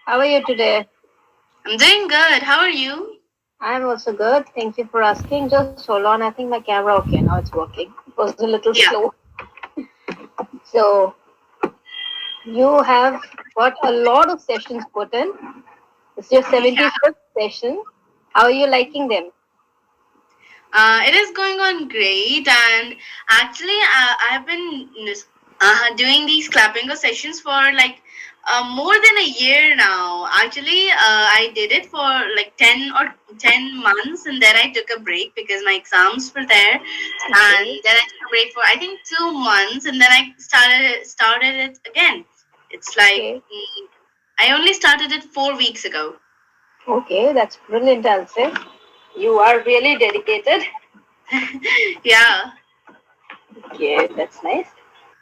How are you today? I'm doing good. How are you? I'm also good. Thank you for asking. Just hold on. I think my camera, okay, now it's working. It was a little Yeah. slow. So, you have got a lot of sessions put in. It's your Yeah. 75th session. How are you liking them? It is going on great, and actually, I've been doing these Clapingo sessions for like more than a year now. Actually, I did it for like 10 months, and then I took a break because my exams were there, and Okay. then I took a break for I think 2 months, and then I started it again. It's like Okay. I only started it 4 weeks ago. Okay, that's brilliant, I'll say. You are really dedicated. Yeah. Okay, that's nice.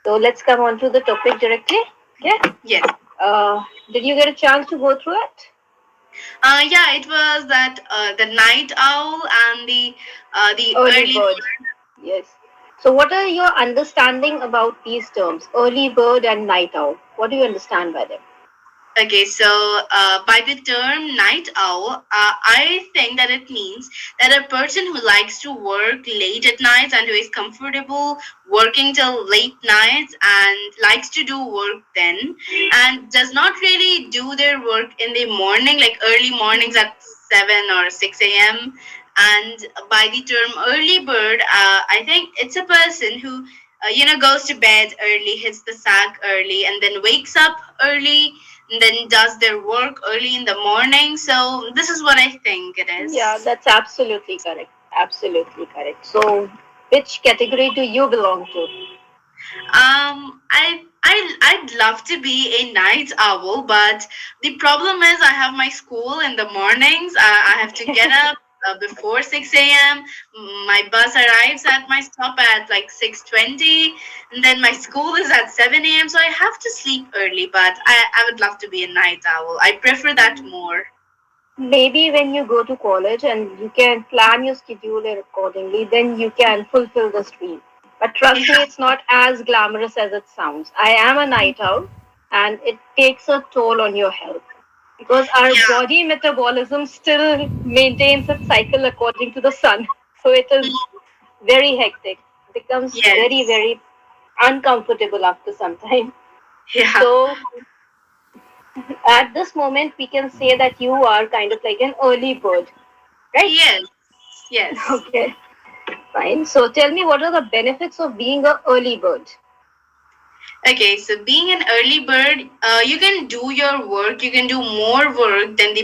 So, let's come on to the topic directly. Okay. Yes. Uh, did you get a chance to go through it? Yeah, it was that the night owl and the Early early bird. bird. Yes. So, what are your understanding about these terms, early bird and night owl? What do you understand by them? Okay, so by the term night owl, I think that it means that a person who likes to work late at night and who is comfortable working till late nights and likes to do work then and does not really do their work in the morning, like early mornings at 7 or 6 a.m. And by the term early bird, I think it's a person who, goes to bed early, hits the sack early, and then wakes up early and then does their work early in the morning. So this is what I think it Yeah, is. that's absolutely correct. Absolutely correct. So, which category do you belong to? I'd love to be a night owl, but the problem is I have my school in the mornings. I have to get up before 6 a.m. My bus arrives at my stop at like 6:20, and then my school is at 7 a.m. So I have to sleep early. But I would love to be a night owl. I prefer that more. Maybe when you go to college and you can plan your schedule accordingly, then you can fulfill this dream. But trust me, Yeah, it's not as glamorous as it sounds. I am a night owl, and it takes a toll on your health because our yeah, body metabolism still maintains its cycle according to the sun. So it is very hectic, becomes very, yes, very uncomfortable after some time. yeah, So at this moment, we can say that you are kind of like an early bird, right? yes, yes. Okay, fine. So tell me, what are the benefits of being an early bird? Okay, so being an early bird, you can do your work. You can do more work than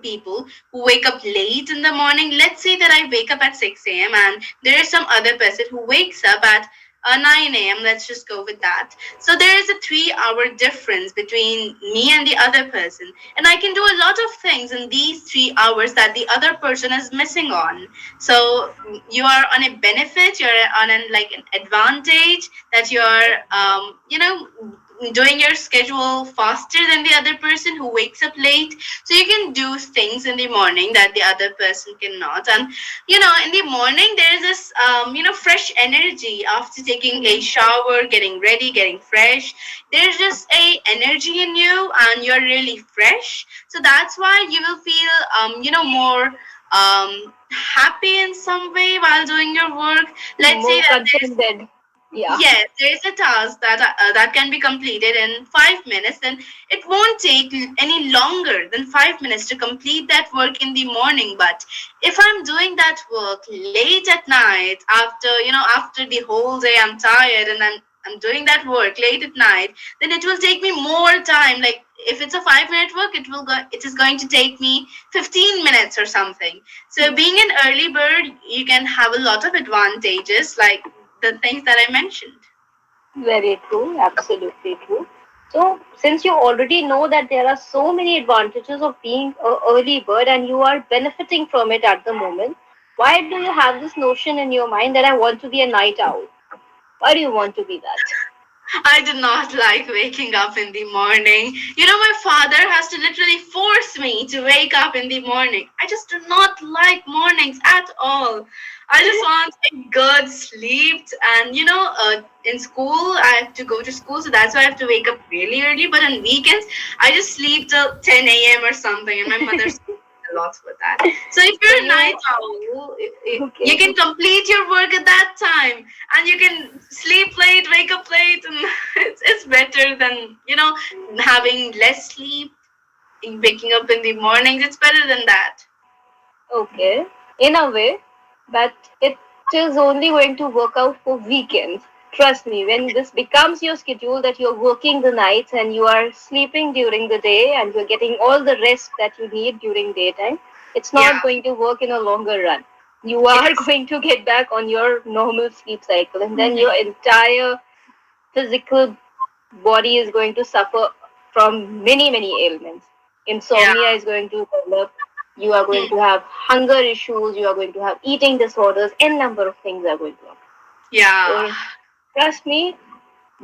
people who wake up late in the morning. Let's say that I wake up at 6 a.m. and there is some other person who wakes up at 9 a.m. Let's just go with that. So there is a 3 hour difference between me and the other person, and I can do a lot of things in these 3 hours that the other person is missing on. So you are on a benefit. You're on an advantage that you're doing your schedule faster than the other person who wakes up late, so you can do things in the morning that the other person cannot. And in the morning there is this fresh energy after taking a shower, getting ready, getting fresh. There's just a energy in you and you're really fresh, so that's why you will feel more happy in some way while doing your work. Let's say More that there's contented. Yeah. Yes, there is a task that can be completed in 5 minutes. Then it won't take any longer than 5 minutes to complete that work in the morning. But if I'm doing that work late at night, after the whole day, I'm tired and I'm doing that work late at night, then it will take me more time. Like if it's a 5 minute work, it is going to take me 15 minutes or something. So being an early bird, you can have a lot of advantages, like the things that I mentioned. Very true. Absolutely true. So, since you already know that there are so many advantages of being an early bird and you are benefiting from it at the moment, why do you have this notion in your mind that I want to be a night owl? Why do you want to be that? I do not like waking up in the morning. My father has to literally force me to wake up in the morning. I just do not like mornings at all. I just want a good sleep. And in school, I have to go to school, so that's why I have to wake up really early. But on weekends, I just sleep till 10 a.m. or something, and my mother scolds a lot for that. So if So you're a night you owl, you okay? can complete your work at that time, and you can sleep late, wake up late, and it's better than having less sleep, waking up in the mornings. It's better than that. Okay, in a way, but it is only going to work out for weekends. Trust me, when this becomes your schedule that you're working the nights and you are sleeping during the day and you're getting all the rest that you need during daytime, it's not Yeah. going to work in a longer run. You are Yes. going to get back on your normal sleep cycle, and then your Mhm. entire physical body is going to suffer from many, many ailments. Yeah. Insomnia is going to develop. You are going Hmm. to have hunger issues. You are going to have eating disorders. N number of things are going to happen. Yeah. So trust me,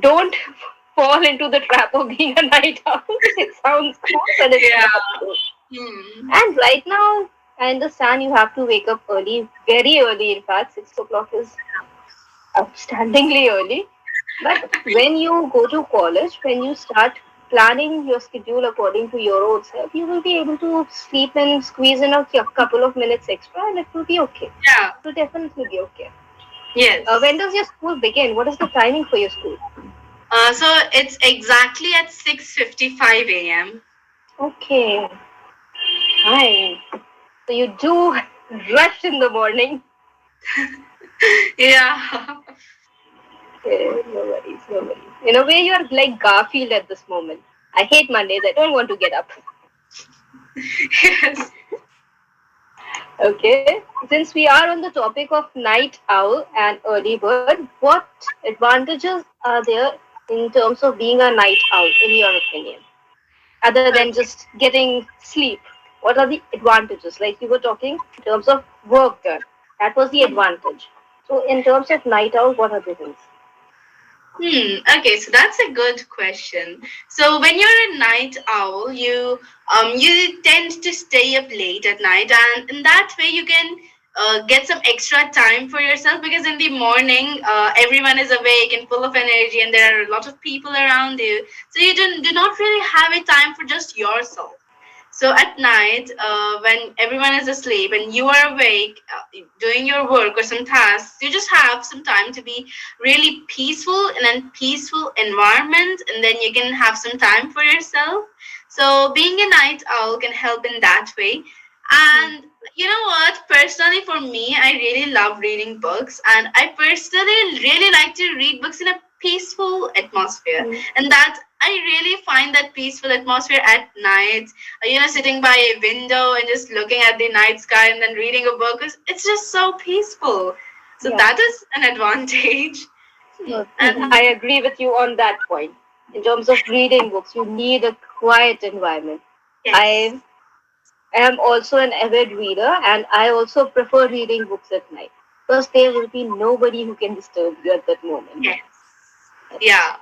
don't fall into the trap of being a night owl. It sounds cool, but it's Yeah. not cool. Hmm. And right now, I understand you have to wake up early, very early. In fact, 6 o'clock is outstandingly early. But when you go to college, when you start planning your schedule according to your own self, you will be able to sleep and squeeze in a couple of minutes extra, and it will be okay. Yeah. It will definitely be okay. When Yes. does your school begin? What is the timing for your school? So it's exactly at 6:55 a.m. Okay, fine. So you do rush in the morning. Yeah. Okay, no worries, no worries. In a way, you are like Garfield at this moment. I hate Mondays. I don't want to get up. Yes. Okay, since we are on the topic of night owl and early bird, what advantages are there in terms of being a night owl, in your opinion, other than Okay. just getting sleep? What are the advantages? Like you were talking in terms of work done, that was the advantage. So, in terms of night owl, what are the things? Okay, so that's a good question. So when you're a night owl, you tend to stay up late at night, and in that way you can get some extra time for yourself, because in the morning everyone is awake and full of energy, and there are a lot of people around you. So you do not really have a time for just yourself. So at night, when everyone is asleep and you are awake, doing your work or some tasks, you just have some time to be really peaceful in a peaceful environment, and then you can have some time for yourself. So being a night owl can help in that way. Hmm. And you know what? Personally, for me, I really love reading books, and I personally really like to read books in a peaceful atmosphere, Hmm. and that I really find that peaceful atmosphere at night. Sitting by a window and just looking at the night sky and then reading a book, it's just so peaceful. So Yeah. that is an advantage. I And agree with you on that point. In terms of reading books, you need a quiet environment. yes, I am also an avid reader and I also prefer reading books at night because there will be nobody who can disturb you at that moment. yes, yeah.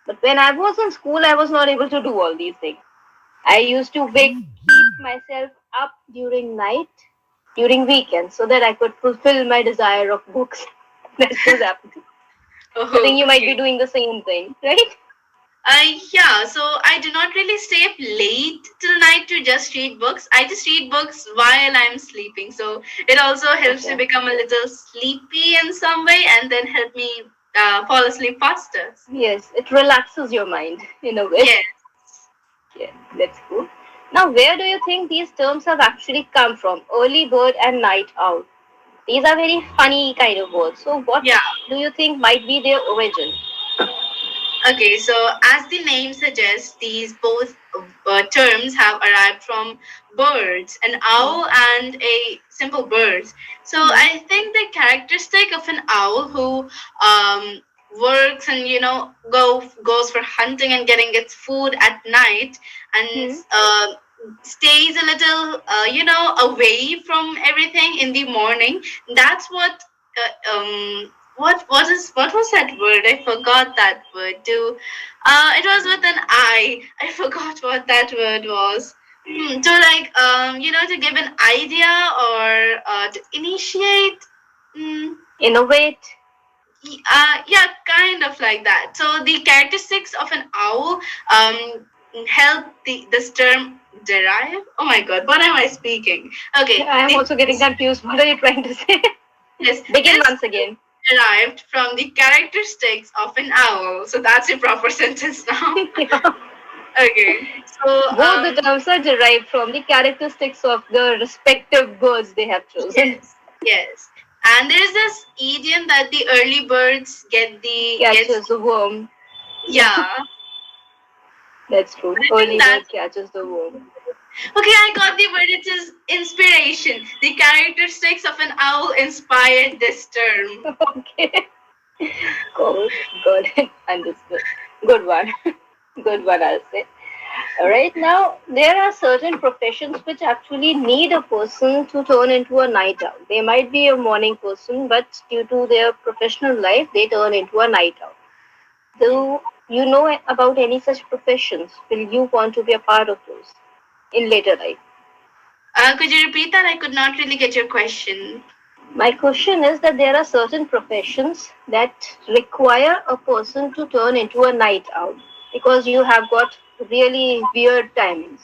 But when I was in school, I was not able to do all these things. I used to keep myself up during night, during weekends, so that I could fulfill my desire of books. That was happening. I think Oh, you might be okay. doing the same thing, right? Yeah, so I do not really stay up late till night to just read books. I just read books while I'm sleeping. So it also helps me Okay. become a little sleepy in some way, and then help me fall asleep faster. Yes, it relaxes your mind in a way. Yes. Yeah, that's cool. Now, where do you think these terms have actually come from? Early bird and night owl. These are very funny kind of words. So, what Yeah. do you think might be their origin? Okay, so as the name suggests, these both terms have arrived from birds, an Hmm. owl and a simple bird. So Hmm. I think the characteristic of an owl who works and goes for hunting and getting its food at night, and Hmm. stays a little away from everything in the morning. That's what was that word? I forgot that word too. It was with an I. I forgot what that word was. To to give an idea or to initiate. Mm, Innovate. yeah, kind of like that. So the characteristics of an owl help this term derive. Oh my god, what am I speaking? Okay, I am also getting this, confused. What are you trying to say? yes, Begin this once again. derived from the characteristics of an owl. So that's a proper sentence now. Yeah. Okay, so Both the terms are derived from the characteristics of the respective birds they have chosen. yes, yes. And there's this idiom that the early birds gets Catches the worm. Yeah, yeah. that's true. I think Early that bird catches the worm. okay, I got the word. It is inspiration. The characteristics of an owl inspired this term. Okay. Cool. Good. Understood. Good one. Good one, I'll say. All right. Now, there are certain professions which actually need a person to turn into a night owl. They might be a morning person, but due to their professional life, they turn into a night owl. Do you know about any such professions? Will you want to be a part of those in later life? Could you repeat that? I could not really get your question. My question is that there are certain professions that require a person to turn into a night owl because you have got really weird timings,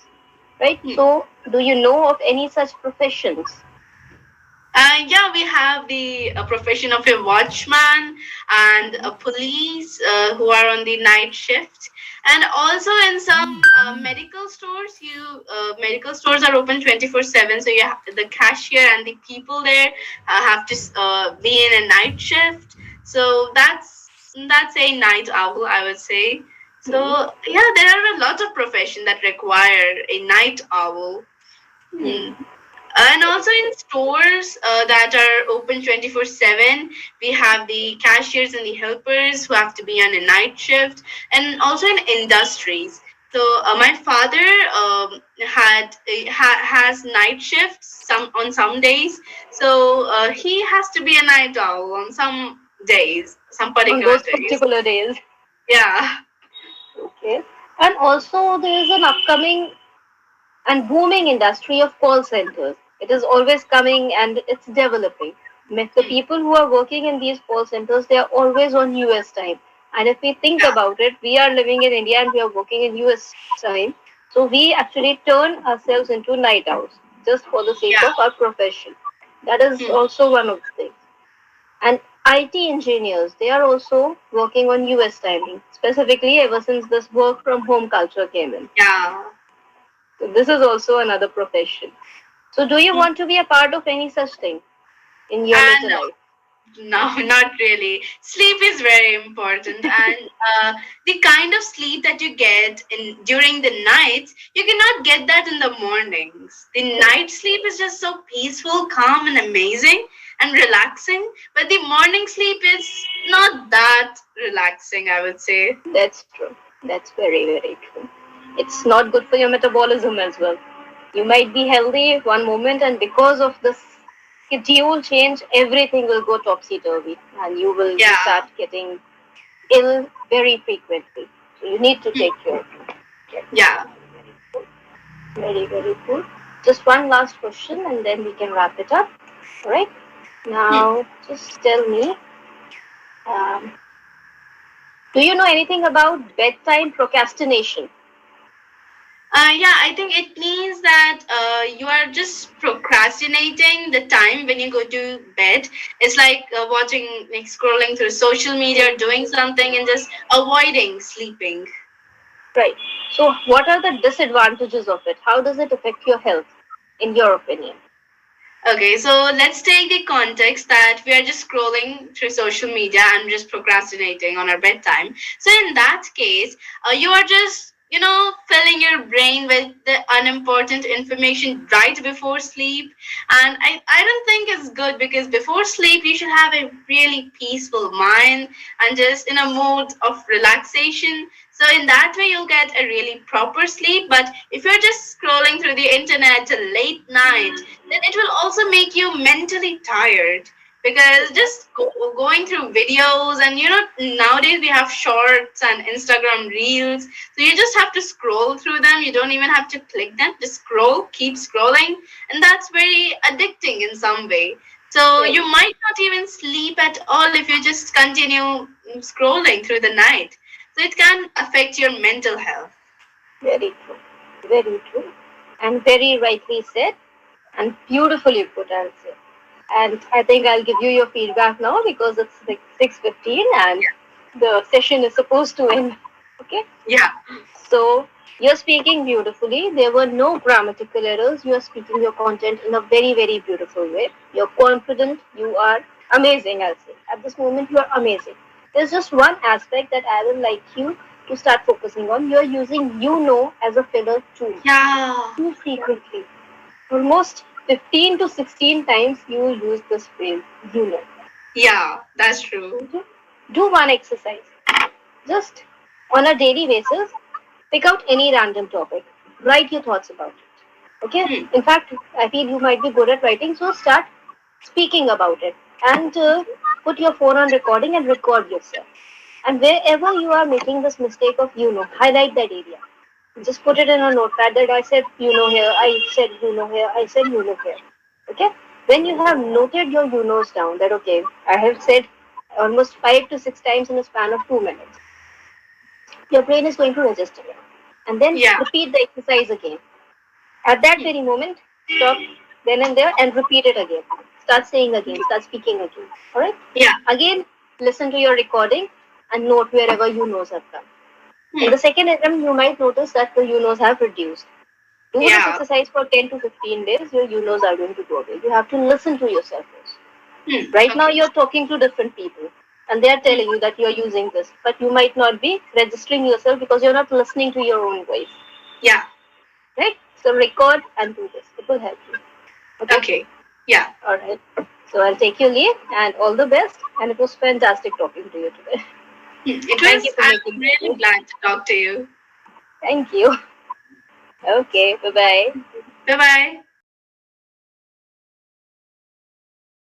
right? Hmm. So, do you know of any such professions? Yeah, we have the profession of a watchman and a police who are on the night shift, and also in some medical stores. Medical stores are open 24/7, so the cashier and the people there have to be in a night shift. So that's a night owl, I would say. Hmm. So yeah, there are a lot of professions that require a night owl. Hmm. Hmm. And also in stores that are open 24/7, we have the cashiers and the helpers who have to be on a night shift, and also in industries. So my father has night shifts some days, so he has to be a night owl on some days, some On particular those days. particular days. Yeah, Okay. And also, there is an upcoming and booming industry of call centers. It is always coming and it's developing. The hmm, people who are working in these call centers, they are always on US time. And if we think yeah, about it, we are living in India and we are working in US time. So we actually turn ourselves into night owls just for the sake yeah. of our profession. That is Hmm. also one of the things. And IT engineers, they are also working on US timing, specifically ever since this work from home culture came in. Yeah. So this is also another profession. So do you Hmm. want to be a part of any such thing in your later And life? no, not really. Sleep is very important, and the kind of sleep that you get in during the nights, you cannot get that in the mornings. The Correct. night sleep is just so peaceful, calm, and amazing, and relaxing. But the morning sleep is not that relaxing, I would say. That's true. That's very, very true. It's not good for your metabolism as well. You might be healthy one moment, and because of this schedule change, everything will go topsy turvy, and you will Yeah. start getting ill very frequently. So you need to Hmm. take care of it. Yeah. Very, very cool. Just one last question, and then we can wrap it up. All right. Hmm. Now, just tell me, um, do you know anything about bedtime procrastination? Yeah, I think it means that you are just procrastinating the time when you go to bed. It's like watching, like scrolling through social media, doing something, and just avoiding sleeping. Right. So, what are the disadvantages of it? How does it affect your health, in your opinion? Okay, so let's take the context that we are just scrolling through social media and just procrastinating on our bedtime. So in that case, you are just filling your brain with the unimportant information right before sleep, and I don't think it's good because before sleep you should have a really peaceful mind and just in a mood of relaxation. So in that way you'll get a really proper sleep. But if you're just scrolling through the internet till late night, then it will also make you mentally tired because just going through videos, and nowadays we have shorts and Instagram reels, so you just have to scroll through them. You don't even have to click them, just scroll, keep scrolling, and that's very addicting in some way. So Very, you might not even sleep at all if you just continue scrolling through the night. So it can affect your mental health. very true. Very true. And very rightly said and beautifully put, I'll say. And I think I'll give you your feedback now because it's like 6:15 and the session is supposed to end. Okay? Yeah, So you're speaking beautifully. There were no grammatical errors. You are speaking your content in a very, very beautiful way. You're confident. You are amazing, I'll say. At this moment, you are amazing. There's just one aspect that I would like you to start focusing on. You're using you know as a filler too, yeah, too frequently. Almost 15 to 16 times you use this phrase, you know. yeah, that's true. Okay? Do one exercise. Just on a daily basis, pick out any random topic. Write your thoughts about it. Okay? Hmm. In fact, I feel you might be good at writing, so start speaking about it and put your phone on recording and record yourself. And wherever you are making this mistake of you know, highlight that area. Just put it in a notepad that I said you know here, I said you know here, I said you know here. Okay? When you have noted your you knows down, that okay, I have said almost 5 to 6 times in a span of 2 minutes, your brain is going to register it. And then Yeah, repeat the exercise again. At that hmm. very moment, stop then and there and repeat it again. Start saying again, start speaking again. Alright? Yeah, Again, listen to your recording and note wherever you knows have come. In hmm. the second attempt, you might notice that the you knows have reduced. Do this Yeah, exercise for 10 to 15 days, your you knows are going to go away. You have to listen to yourself first. hmm. Right now, Okay. you're talking to different people and they are Hmm. telling you that you're using this, but you might not be registering yourself because you're not listening to your own voice. Yeah, Right? So record and do this. It will help you. Okay? okay. Yeah. All right. So I'll take your leave and all the best. And it was fantastic talking to you today. Hmm. It Thank you was, for I'm making this really day. glad to talk to you. Thank you. Okay. Bye bye. Bye bye.